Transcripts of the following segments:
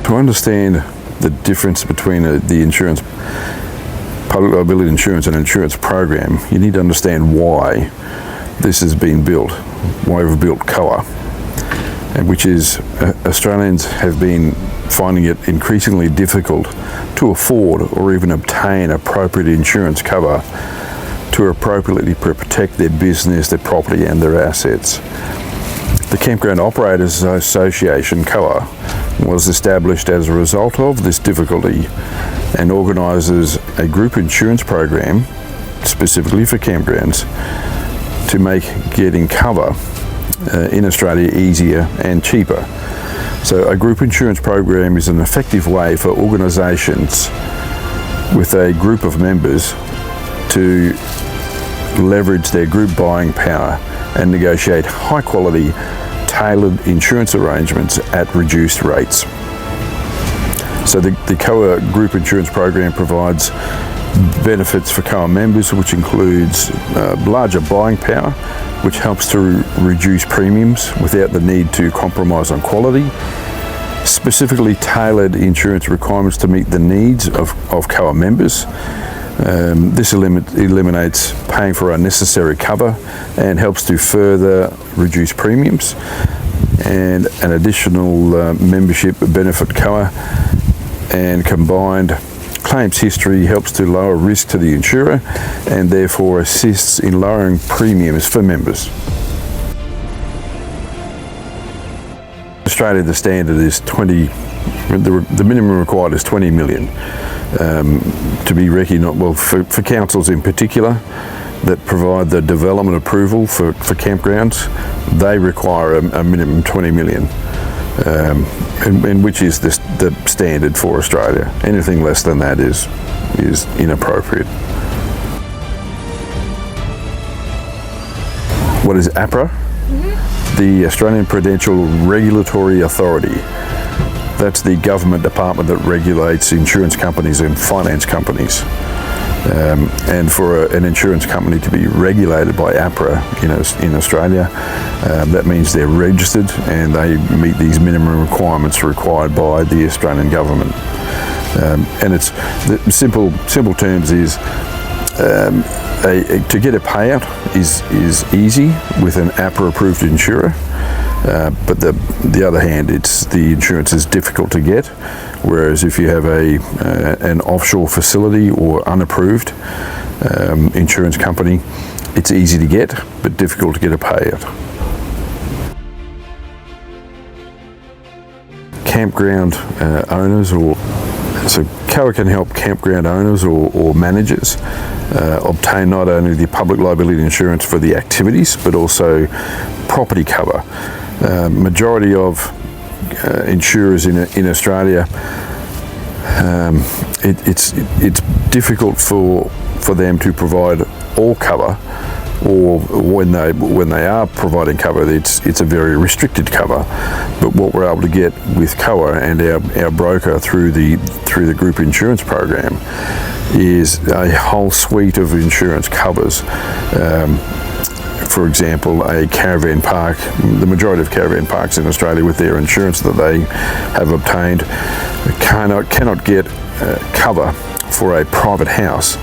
To understand the difference between the insurance, public liability insurance and insurance program, you need to understand why this has been built, why we've built COA, and which is Australians have been finding it increasingly difficult to afford or even obtain appropriate insurance cover to appropriately protect their business, their property and their assets. The Campground Operators Association, COA, was established as a result of this difficulty and organises a group insurance program specifically for campgrounds to make getting cover in Australia easier and cheaper. So a group insurance program is an effective way for organisations with a group of members to leverage their group buying power and negotiate high quality tailored insurance arrangements at reduced rates. So the COA group insurance program provides benefits for COA members, which includes larger buying power, which helps to reduce premiums without the need to compromise on quality, specifically tailored insurance requirements to meet the needs of COA members. This eliminates paying for unnecessary cover and helps to further reduce premiums, and an additional membership benefit COA and combined claims history helps to lower risk to the insurer and therefore assists in lowering premiums for members. In Australia, the standard is the minimum required is 20 million. To be recognised, well, for councils in particular that provide the development approval for campgrounds, they require a minimum 20 million, and which is the standard for Australia. Anything less than that is inappropriate. What is APRA? The Australian Prudential Regulatory Authority. That's the government department that regulates insurance companies and finance companies. And for an insurance company to be regulated by APRA in Australia, that means they're registered and they meet these minimum requirements required by the Australian government. And it's the simple terms is to get a payout is easy with an APRA-approved insurer. But the other hand, the insurance is difficult to get, whereas if you have an offshore facility or unapproved insurance company, it's easy to get, but difficult to get a payout. Campground owners, so COA can help campground owners or managers obtain not only the public liability insurance for the activities, but also property cover. Majority of insurers in Australia, it's difficult for them to provide all cover, or when they are providing cover, it's a very restricted cover. But what we're able to get with COA and our broker through the group insurance program is a whole suite of insurance covers. For example, a caravan park, the majority of caravan parks in Australia with their insurance that they have obtained cannot get cover for a private house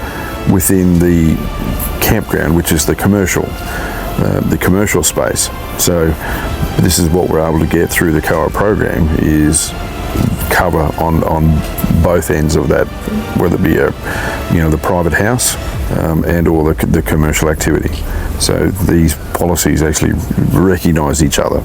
within the campground, which is the commercial space. So this is what we're able to get through the COA program, is cover on both ends of that, whether it be the private house and or the commercial activity. So these policies actually recognise each other.